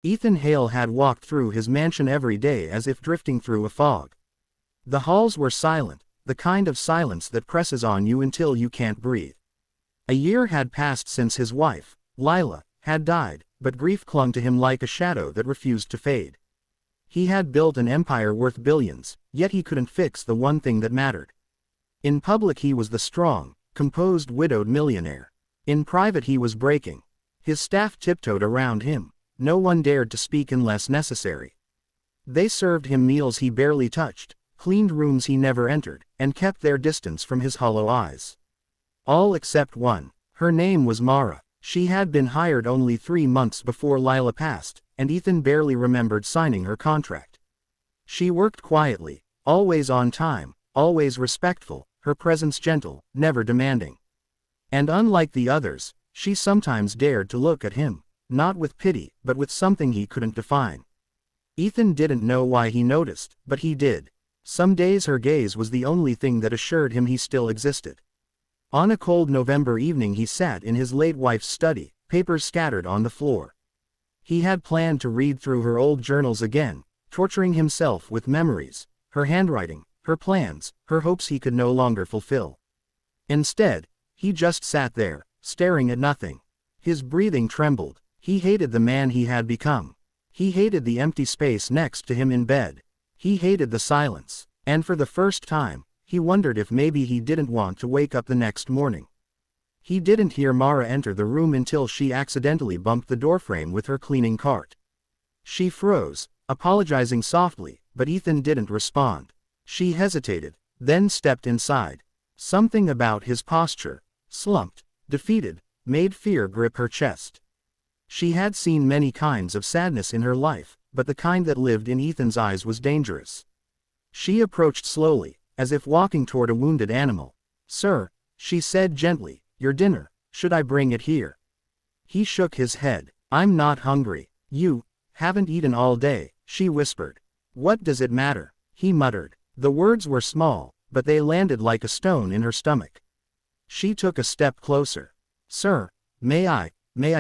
Ethan Hale had walked through his mansion every day as if drifting through a fog. The halls were silent, the kind of silence that presses on you until you can't breathe. A year had passed since his wife, Lila, had died, but grief clung to him like a shadow that refused to fade. He had built an empire worth billions, yet he couldn't fix the one thing that mattered. In public he was the strong, composed widowed millionaire. In private he was breaking. His staff tiptoed around him. No one dared to speak unless necessary. They served him meals he barely touched, cleaned rooms he never entered, and kept their distance from his hollow eyes. All except one. Her name was Mara. She had been hired only 3 months before Lila passed, and Ethan barely remembered signing her contract. She worked quietly, always on time, always respectful, her presence gentle, never demanding. And unlike the others, she sometimes dared to look at him, not with pity, but with something he couldn't define. Ethan didn't know why he noticed, but he did. Some days her gaze was the only thing that assured him he still existed. On a cold November evening he sat in his late wife's study, papers scattered on the floor. He had planned to read through her old journals again, torturing himself with memories, her handwriting, her plans, her hopes he could no longer fulfill. Instead, he just sat there, staring at nothing. His breathing trembled. He hated the man he had become. He hated the empty space next to him in bed. He hated the silence. And for the first time, he wondered if maybe he didn't want to wake up the next morning. He didn't hear Mara enter the room until she accidentally bumped the doorframe with her cleaning cart. She froze, apologizing softly, but Ethan didn't respond. She hesitated, then stepped inside. Something about his posture, slumped, defeated, made fear grip her chest. She had seen many kinds of sadness in her life, but the kind that lived in Ethan's eyes was dangerous. She approached slowly, as if walking toward a wounded animal. "Sir," she said gently, "your dinner, should I bring it here?" He shook his head. "I'm not hungry." "You haven't eaten all day," she whispered. "What does it matter?" he muttered. The words were small, but they landed like a stone in her stomach. She took a step closer. "Sir, may I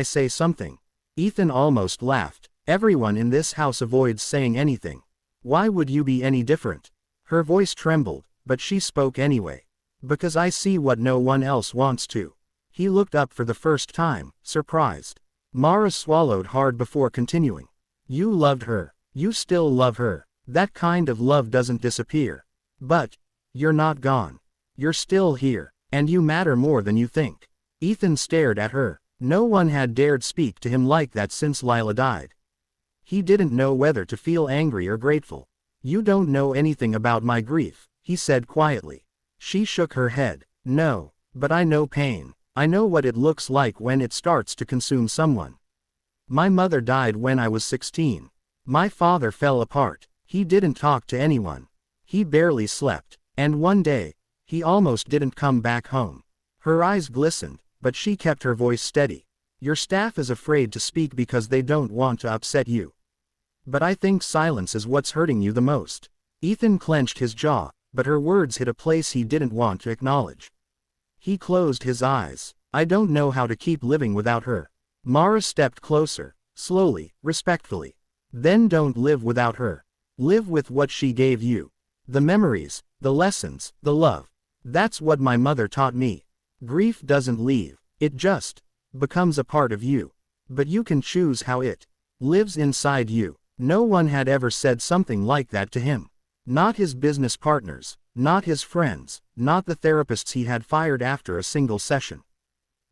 say something?" Ethan almost laughed. "Everyone in this house avoids saying anything. Why would you be any different?" Her voice trembled, but she spoke anyway. "Because I see what no one else wants to." He looked up for the first time, surprised. Mara swallowed hard before continuing. "You loved her. You still love her. That kind of love doesn't disappear. But you're not gone. You're still here, and you matter more than you think." Ethan stared at her. No one had dared speak to him like that since Lila died. He didn't know whether to feel angry or grateful. "You don't know anything about my grief," he said quietly. She shook her head. "No, but I know pain. I know what it looks like when it starts to consume someone. My mother died when I was 16. My father fell apart. He didn't talk to anyone. He barely slept. And one day, he almost didn't come back home." Her eyes glistened, but she kept her voice steady. "Your staff is afraid to speak because they don't want to upset you. But I think silence is what's hurting you the most." Ethan clenched his jaw, but her words hit a place he didn't want to acknowledge. He closed his eyes. "I don't know how to keep living without her." Mara stepped closer, slowly, respectfully. "Then don't live without her. Live with what she gave you. The memories, the lessons, the love. That's what my mother taught me. Grief doesn't leave, it just becomes a part of you. But you can choose how it lives inside you." No one had ever said something like that to him. Not his business partners, not his friends, not the therapists he had fired after a single session.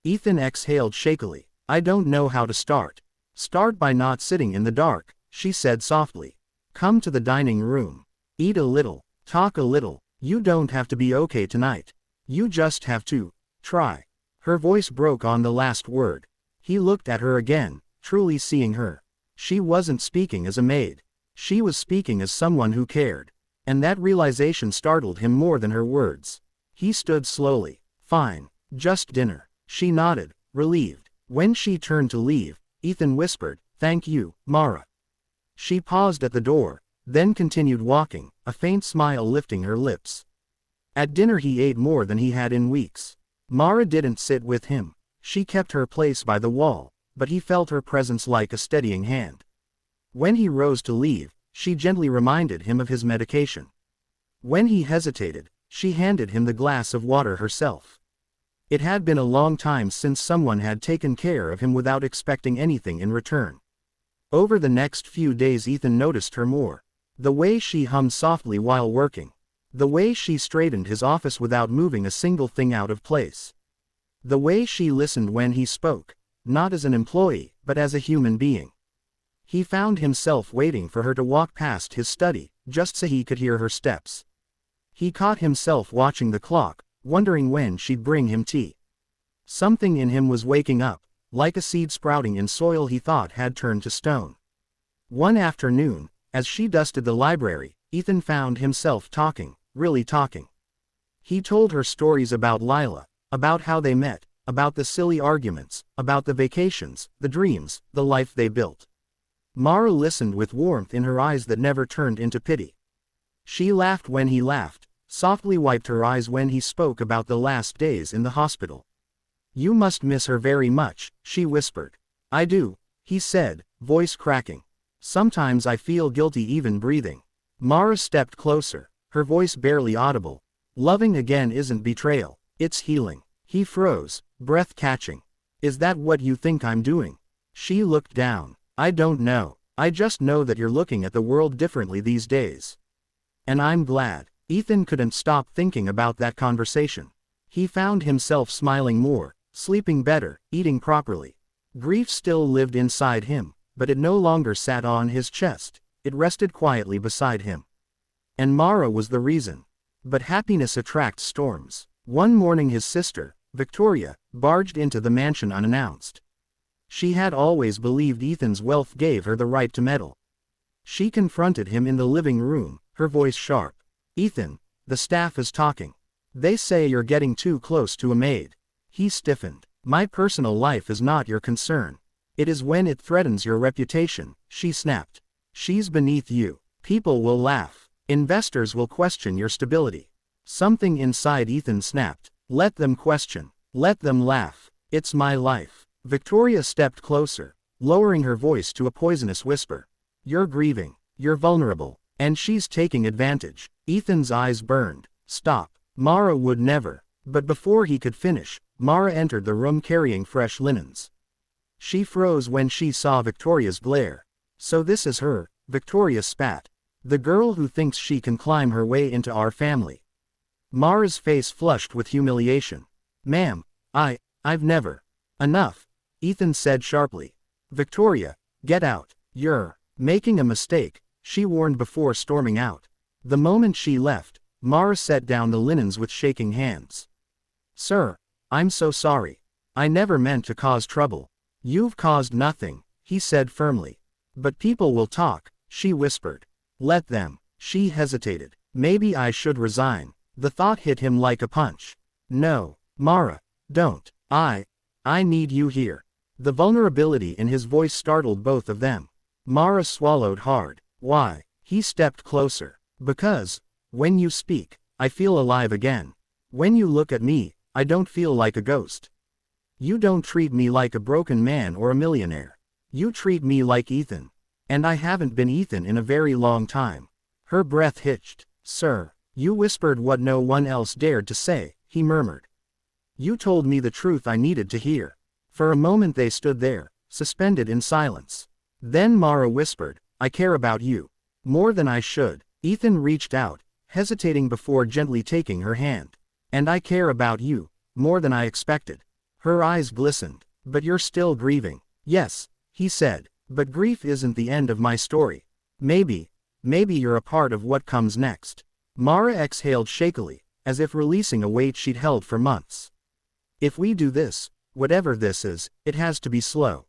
Ethan exhaled shakily. "I don't know how to start." "Start by not sitting in the dark," she said softly. "Come to the dining room. Eat a little, talk a little. You don't have to be okay tonight. You just have to try." Her voice broke on the last word. He looked at her again, truly seeing her. She wasn't speaking as a maid. She was speaking as someone who cared. And that realization startled him more than her words. He stood slowly. "Fine, just dinner." She nodded, relieved. When she turned to leave, Ethan whispered, "Thank you, Mara." She paused at the door, then continued walking, a faint smile lifting her lips. At dinner he ate more than he had in weeks. Mara didn't sit with him. She kept her place by the wall, but he felt her presence like a steadying hand. When he rose to leave, she gently reminded him of his medication. When he hesitated, she handed him the glass of water herself. It had been a long time since someone had taken care of him without expecting anything in return. Over the next few days Ethan noticed her more. The way she hummed softly while working. The way she straightened his office without moving a single thing out of place. The way she listened when he spoke, not as an employee, but as a human being. He found himself waiting for her to walk past his study, just so he could hear her steps. He caught himself watching the clock, wondering when she'd bring him tea. Something in him was waking up, like a seed sprouting in soil he thought had turned to stone. One afternoon, as she dusted the library, Ethan found himself talking, really talking. He told her stories about Lila, about how they met, about the silly arguments, about the vacations, the dreams, the life they built. Mara listened with warmth in her eyes that never turned into pity. She laughed when he laughed, softly wiped her eyes when he spoke about the last days in the hospital. "You must miss her very much," she whispered. "I do," he said, voice cracking. "Sometimes I feel guilty even breathing." Mara stepped closer, her voice barely audible. "Loving again isn't betrayal, it's healing." He froze, breath catching. "Is that what you think I'm doing?" She looked down. "I don't know. I just know that you're looking at the world differently these days. And I'm glad." Ethan couldn't stop thinking about that conversation. He found himself smiling more, sleeping better, eating properly. Grief still lived inside him, but it no longer sat on his chest, it rested quietly beside him. And Mara was the reason. But happiness attracts storms. One morning his sister, Victoria, barged into the mansion unannounced. She had always believed Ethan's wealth gave her the right to meddle. She confronted him in the living room, her voice sharp. "Ethan, the staff is talking. They say you're getting too close to a maid." He stiffened. "My personal life is not your concern. It is when it threatens your reputation," she snapped. "She's beneath you. People will laugh. Investors will question your stability." Something inside Ethan snapped. "Let them question. Let them laugh. It's my life." Victoria stepped closer, lowering her voice to a poisonous whisper. "You're grieving. You're vulnerable. And she's taking advantage." Ethan's eyes burned. "Stop." Mara would never. But before he could finish, Mara entered the room carrying fresh linens. She froze when she saw Victoria's glare. "So this is her," Victoria spat. "The girl who thinks she can climb her way into our family." Mara's face flushed with humiliation. "Ma'am, I've never." "Enough," Ethan said sharply. "Victoria, get out. You're making a mistake," she warned before storming out. The moment she left, Mara set down the linens with shaking hands. "Sir, I'm so sorry. I never meant to cause trouble." "You've caused nothing," he said firmly. "But people will talk," she whispered. "Let them." She hesitated. "Maybe I should resign." The thought hit him like a punch. "No, Mara, don't. I need you here." The vulnerability in his voice startled both of them. Mara swallowed hard. "Why?" He stepped closer. "Because, when you speak, I feel alive again. When you look at me, I don't feel like a ghost. You don't treat me like a broken man or a millionaire. You treat me like Ethan. And I haven't been Ethan in a very long time." Her breath hitched. "Sir, you whispered what no one else dared to say," he murmured. "You told me the truth I needed to hear." For a moment they stood there, suspended in silence. Then Mara whispered, "I care about you. More than I should." Ethan reached out, hesitating before gently taking her hand. "And I care about you, more than I expected." Her eyes glistened. "But you're still grieving." "Yes," he said, "but grief isn't the end of my story. Maybe you're a part of what comes next." Mara exhaled shakily, as if releasing a weight she'd held for months. "If we do this, whatever this is, it has to be slow.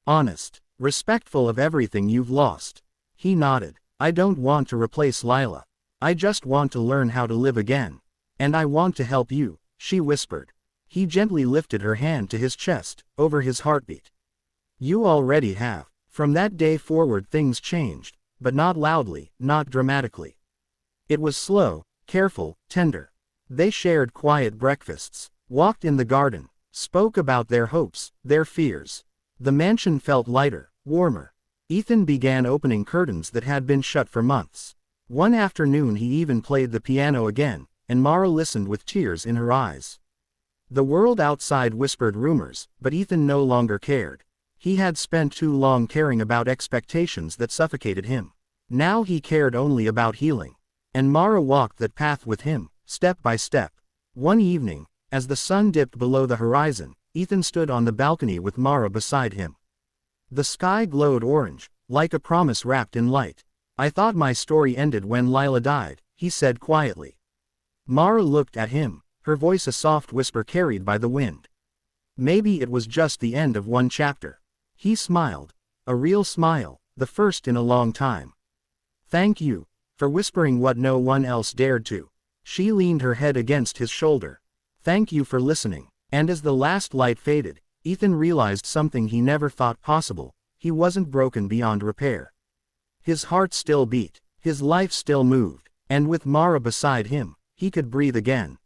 Honest. Respectful of everything you've lost." He nodded. "I don't want to replace Lila. I just want to learn how to live again. And I want to help you," she whispered. He gently lifted her hand to his chest, over his heartbeat. "You already have." From that day forward things changed, but not loudly, not dramatically. It was slow, careful, tender. They shared quiet breakfasts, walked in the garden, spoke about their hopes, their fears. The mansion felt lighter, warmer. Ethan began opening curtains that had been shut for months. One afternoon he even played the piano again, and Mara listened with tears in her eyes. The world outside whispered rumors, but Ethan no longer cared. He had spent too long caring about expectations that suffocated him. Now he cared only about healing. And Mara walked that path with him, step by step. One evening, as the sun dipped below the horizon, Ethan stood on the balcony with Mara beside him. The sky glowed orange, like a promise wrapped in light. "I thought my story ended when Lila died," he said quietly. Mara looked at him, her voice a soft whisper carried by the wind. "Maybe it was just the end of one chapter." He smiled. A real smile, the first in a long time. "Thank you for whispering what no one else dared to." She leaned her head against his shoulder. "Thank you for listening." And as the last light faded, Ethan realized something he never thought possible: he wasn't broken beyond repair. His heart still beat, his life still moved, and with Mara beside him, he could breathe again.